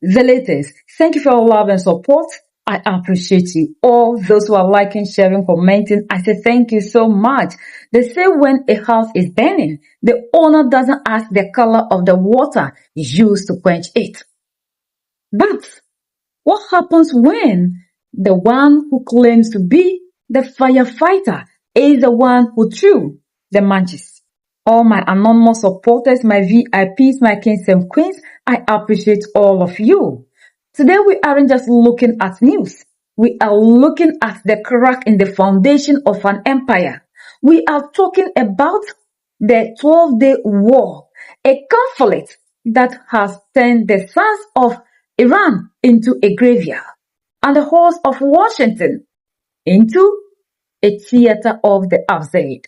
The latest. Thank you for your love and support. I appreciate you. All those who are liking, sharing, commenting, I say thank you so much. They say when a house is burning, the owner doesn't ask the color of the water used to quench it. But what happens when the one who claims to be the firefighter is the one who threw the matches? All my anonymous supporters, my VIPs, my kings and queens, I appreciate all of you. Today we aren't just looking at news. We are looking at the crack in the foundation of an empire. We are talking about the 12-day war, a conflict that has turned the sons of Iran into a graveyard and the halls of Washington into a theater of the absurd.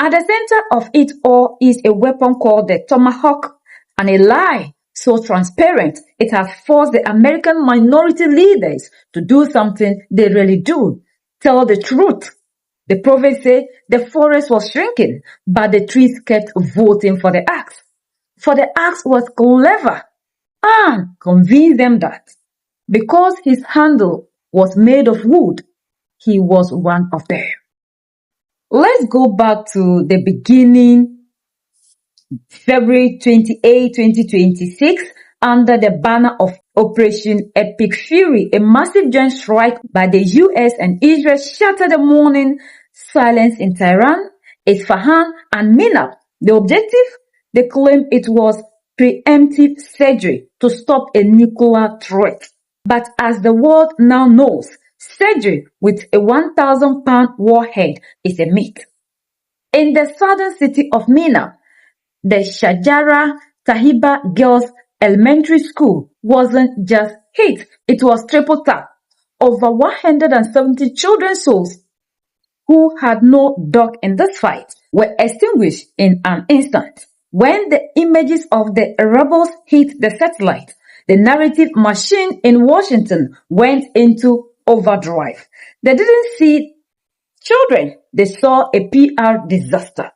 At the center of it all is a weapon called the tomahawk, and a lie so transparent it has forced the American minority leaders to do something they really do: tell the truth. The prophets say the forest was shrinking, but the trees kept voting for the axe. For the axe was clever and convinced them that because his handle was made of wood, he was one of them. Let's go back to the beginning, February 28, 2026, under the banner of Operation Epic Fury. A massive joint strike by the US and Israel shattered the morning silence in Tehran, Isfahan, and Mina. The objective? They claimed it was preemptive surgery to stop a nuclear threat. But as the world now knows, surgery with a 1,000-pound warhead is a myth. In the southern city of Mina, the Shajara Tahiba Girls Elementary School wasn't just hit, it was triple tap. Over 170 children's souls who had no dog in this fight were extinguished in an instant. When the images of the rebels hit the satellite, the narrative machine in Washington went into overdrive. They didn't see children, they saw a PR disaster.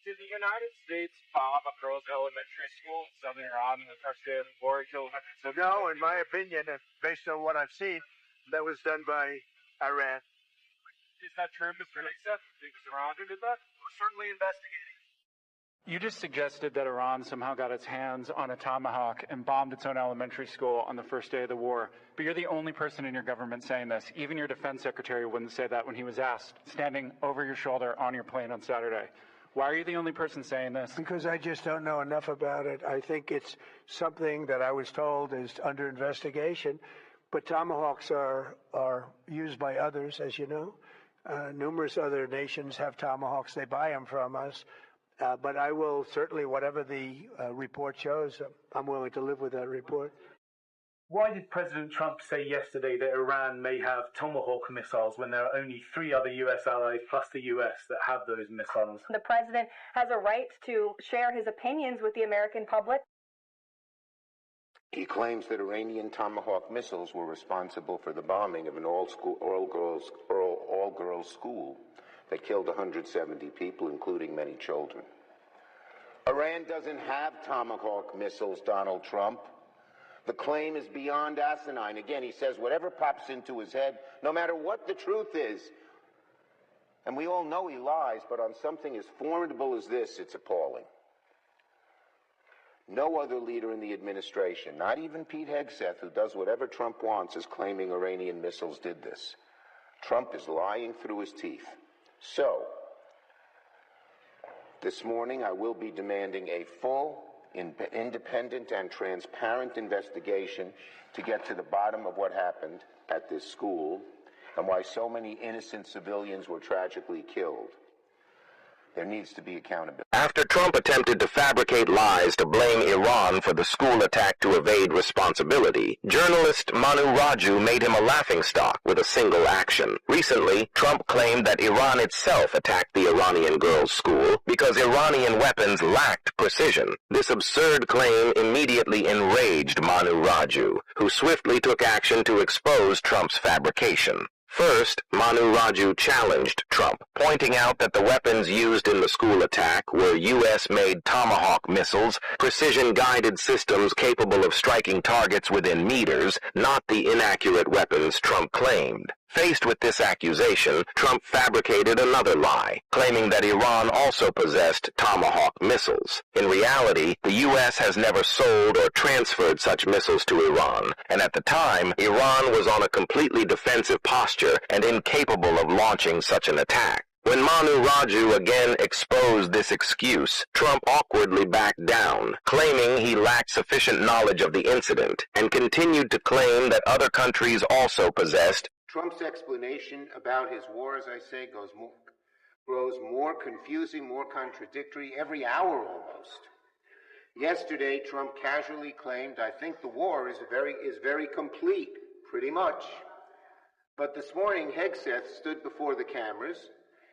Did the United States bomb a girls' elementary school in southern Iran in the first day of the war? No, in my opinion, and based on what I've seen, that was done by Iran. Is that true, Mr. Nixon? Think it's Iran who did that? We're certainly investigating. You just suggested that Iran somehow got its hands on a tomahawk and bombed its own elementary school on the first day of the war. But you're the only person in your government saying this. Even your defense secretary wouldn't say that when he was asked, standing over your shoulder on your plane on Saturday. Why are you the only person saying this? Because I just don't know enough about it. I think it's something that I was told is under investigation. But tomahawks are used by others, as you know. Numerous other nations have tomahawks. They buy them from us. But I will certainly, whatever the report shows, I'm willing to live with that report. Why did President Trump say yesterday that Iran may have Tomahawk missiles when there are only 3 other U.S. allies plus the U.S. that have those missiles? The president has a right to share his opinions with the American public. He claims that Iranian Tomahawk missiles were responsible for the bombing of an all-girls school that killed 170 people, including many children. Iran doesn't have Tomahawk missiles, Donald Trump. The claim is beyond asinine. Again, he says whatever pops into his head, no matter what the truth is. And we all know he lies, but on something as formidable as this, it's appalling. No other leader in the administration, not even Pete Hegseth, who does whatever Trump wants, is claiming Iranian missiles did this. Trump is lying through his teeth. So, this morning I will be demanding a full, independent, and transparent investigation to get to the bottom of what happened at this school and why so many innocent civilians were tragically killed. There needs to be accountability. After Trump attempted to fabricate lies to blame Iran for the school attack to evade responsibility, journalist Manu Raju made him a laughingstock with a single action. Recently, Trump claimed that Iran itself attacked the Iranian girls' school because Iranian weapons lacked precision. This absurd claim immediately enraged Manu Raju, who swiftly took action to expose Trump's fabrication. First, Manu Raju challenged Trump, pointing out that the weapons used in the school attack were U.S.-made Tomahawk missiles, precision-guided systems capable of striking targets within meters, not the inaccurate weapons Trump claimed. Faced with this accusation, Trump fabricated another lie, claiming that Iran also possessed Tomahawk missiles. In reality, the U.S. has never sold or transferred such missiles to Iran, and at the time, Iran was on a completely defensive posture and incapable of launching such an attack. When Manu Raju again exposed this excuse, Trump awkwardly backed down, claiming he lacked sufficient knowledge of the incident, and continued to claim that other countries also possessed. Trump's explanation about his war, as I say, grows more confusing, more contradictory every hour almost. Yesterday, Trump casually claimed, I think the war is very complete, pretty much. But this morning, Hegseth stood before the cameras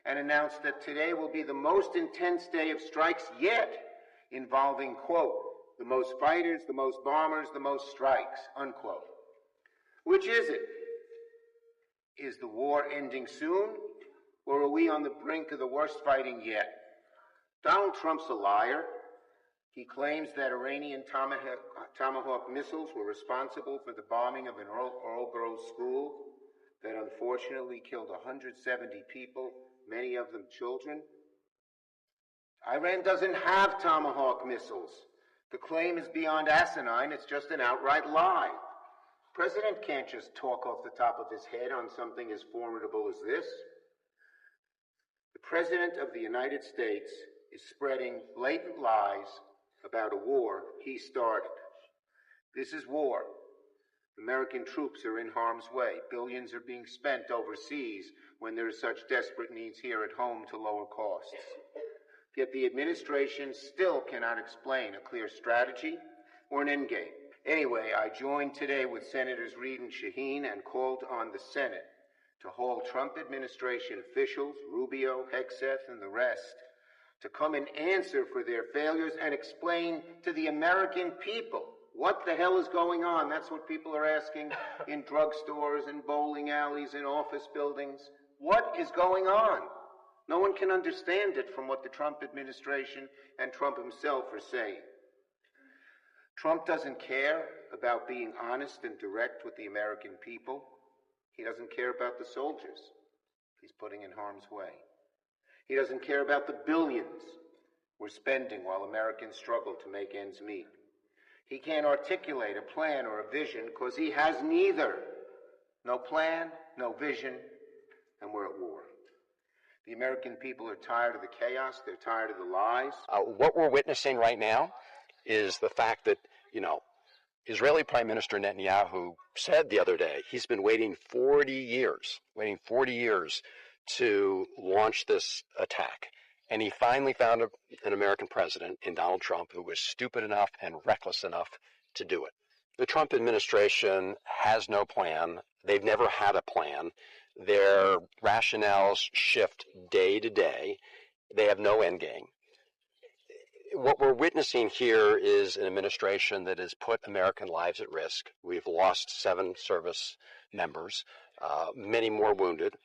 and announced that today will be the most intense day of strikes yet, involving, quote, the most fighters, the most bombers, the most strikes, unquote. Which is it? Is the war ending soon, or are we on the brink of the worst fighting yet? Donald Trump's a liar. He claims that Iranian Tomahawk missiles were responsible for the bombing of an all-girls school that unfortunately killed 170 people, many of them children. Iran doesn't have Tomahawk missiles. The claim is beyond asinine. It's just an outright lie. The president can't just talk off the top of his head on something as formidable as this. The president of the United States is spreading blatant lies about a war he started. This is war. American troops are in harm's way. Billions are being spent overseas when there are such desperate needs here at home to lower costs. Yet the administration still cannot explain a clear strategy or an endgame. Anyway, I joined today with Senators Reid and Shaheen and called on the Senate to hold Trump administration officials, Rubio, Hegseth, and the rest, to come and answer for their failures and explain to the American people what the hell is going on. That's what people are asking in drugstores and bowling alleys and office buildings. What is going on? No one can understand it from what the Trump administration and Trump himself are saying. Trump doesn't care about being honest and direct with the American people. He doesn't care about the soldiers he's putting in harm's way. He doesn't care about the billions we're spending while Americans struggle to make ends meet. He can't articulate a plan or a vision because he has neither. No plan, no vision, and we're at war. The American people are tired of the chaos. They're tired of the lies. What we're witnessing right now is the fact that, Israeli Prime Minister Netanyahu said the other day he's been waiting 40 years to launch this attack. And he finally found an American president in Donald Trump who was stupid enough and reckless enough to do it. The Trump administration has no plan. They've never had a plan. Their rationales shift day to day. They have no end game. What we're witnessing here is an administration that has put American lives at risk. We've lost 7 service members, many more wounded,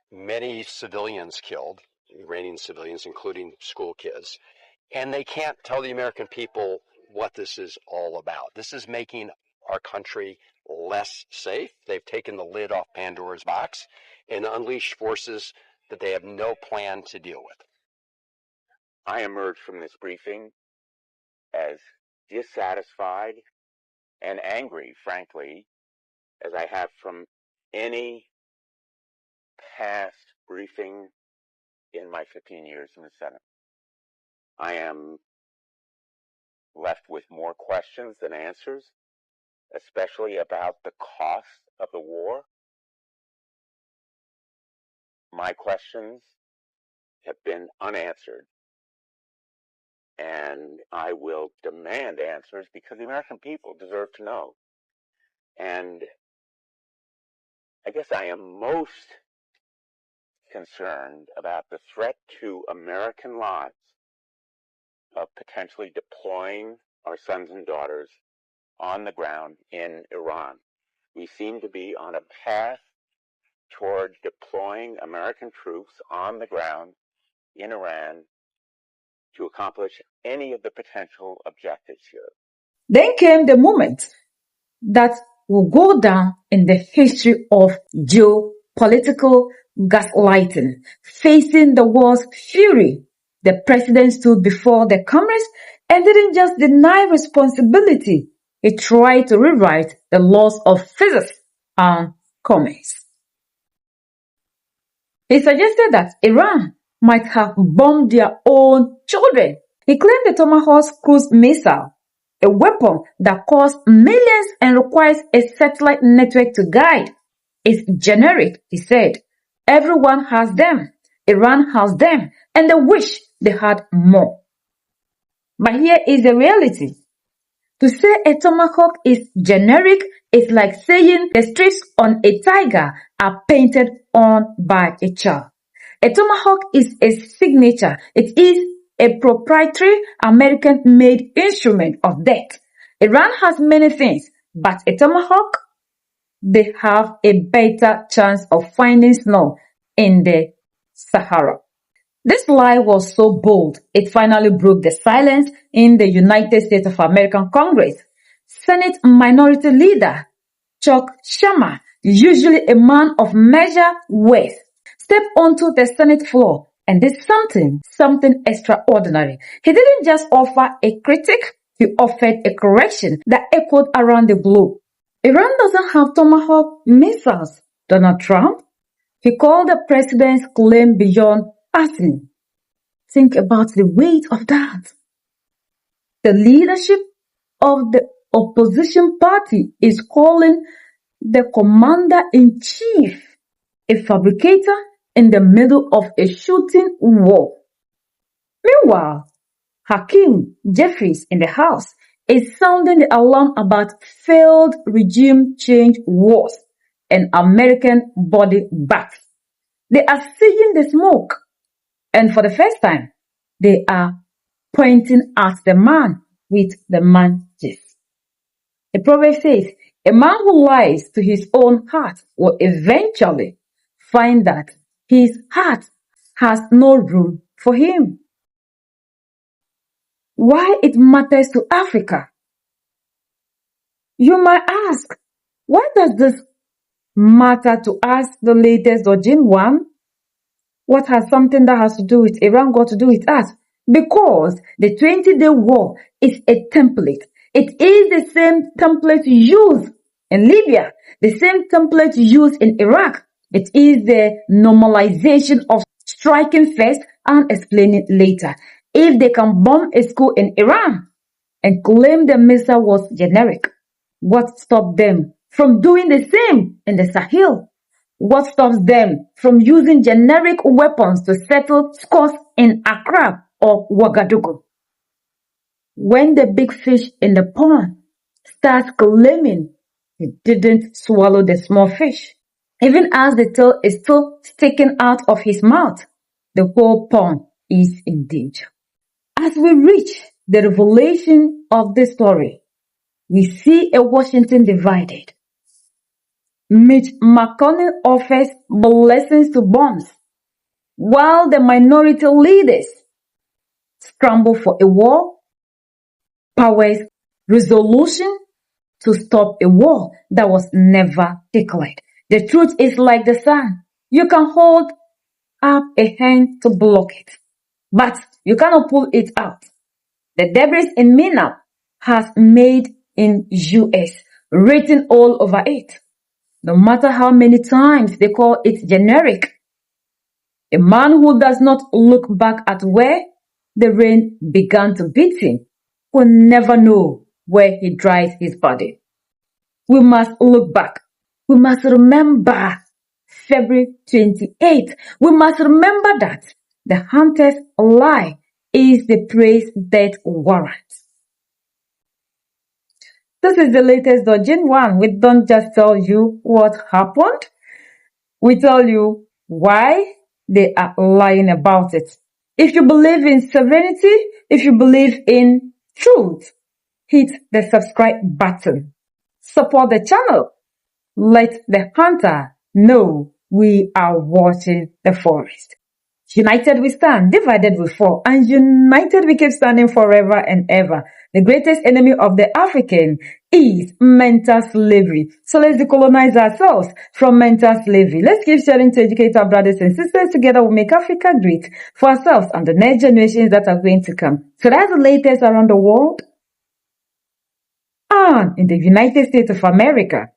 many civilians killed, Iranian civilians, including school kids. And they can't tell the American people what this is all about. This is making our country less safe. They've taken the lid off Pandora's box and unleashed forces that they have no plan to deal with. I emerged from this briefing as dissatisfied and angry, frankly, as I have from any past briefing in my 15 years in the Senate. I am left with more questions than answers, especially about the cost of the war. My questions have been unanswered, and I will demand answers because the American people deserve to know. And I guess I am most concerned about the threat to American lives of potentially deploying our sons and daughters on the ground in Iran. We seem to be on a path toward deploying American troops on the ground in Iran to accomplish any of the potential objectives here. Then came the moment that will go down in the history of geopolitical gaslighting. Facing the world's fury, the president stood before the cameras and didn't just deny responsibility. He tried to rewrite the laws of physics and commerce. He suggested that Iran might have bombed their own children. He claimed the Tomahawk cruise missile, a weapon that costs millions and requires a satellite network to guide, is generic, he said. Everyone has them. Iran has them, and they wish they had more. But here is the reality. To say a Tomahawk is generic is like saying the stripes on a tiger are painted on by a child. A Tomahawk is a signature. It is a proprietary American-made instrument of death. Iran has many things, but a Tomahawk, they have a better chance of finding snow in the Sahara. This lie was so bold, it finally broke the silence in the United States of American Congress. Senate Minority Leader Chuck Schumer, usually a man of measured worth, stepped onto the Senate floor and did something extraordinary. He didn't just offer a critique, he offered a correction that echoed around the globe. Iran doesn't have Tomahawk missiles, Donald Trump. He called the president's claim beyond passing. Think about the weight of that. The leadership of the opposition party is calling the commander-in-chief a fabricator in the middle of a shooting war. Meanwhile, Hakeem Jeffries in the House is sounding the alarm about failed regime change wars and American body bags. They are seeing the smoke, and for the first time, they are pointing at the man with the mantis. The proverb says, a man who lies to his own heart will eventually find that his heart has no room for him. Why it matters to Africa? You might ask, why does this matter to us, the latest Dojin one? What has something that has to do with Iran got to do with us? Because the 20-day war is a template. It is the same template used in Libya, the same template used in Iraq. It is the normalization of striking first and explaining later. If they can bomb a school in Iran and claim the missile was generic, what stopped them from doing the same in the Sahel? What stops them from using generic weapons to settle scores in Accra or Ouagadougou? When the big fish in the pond starts claiming he didn't swallow the small fish, even as the tail is still sticking out of his mouth, the whole pond is in danger. As we reach the revelation of this story, we see a Washington divided. Mitch McConnell offers blessings to bombs, while the minority leaders scramble for a war, powers resolution to stop a war that was never declared. The truth is like the sun. You can hold up a hand to block it, but you cannot pull it out. The debris in Mina has made in US written all over it. No matter how many times they call it generic, a man who does not look back at where the rain began to beat him will never know where he dries his body. We must look back. We must remember February 28th. We must remember that the hunter's lie is the prey's death warrant. This is the latest Dojin one. We don't just tell you what happened. We tell you why they are lying about it. If you believe in sovereignty, if you believe in truth, hit the subscribe button. Support the channel. Let the hunter know we are watching the forest. United we stand, divided we fall, and united we keep standing forever and ever. The greatest enemy of the African is mental slavery. So let's decolonize ourselves from mental slavery. Let's keep sharing to educate our brothers and sisters. Together we'll make Africa great for ourselves and the next generations that are going to come. So that's the latest around the world. And in the United States of America,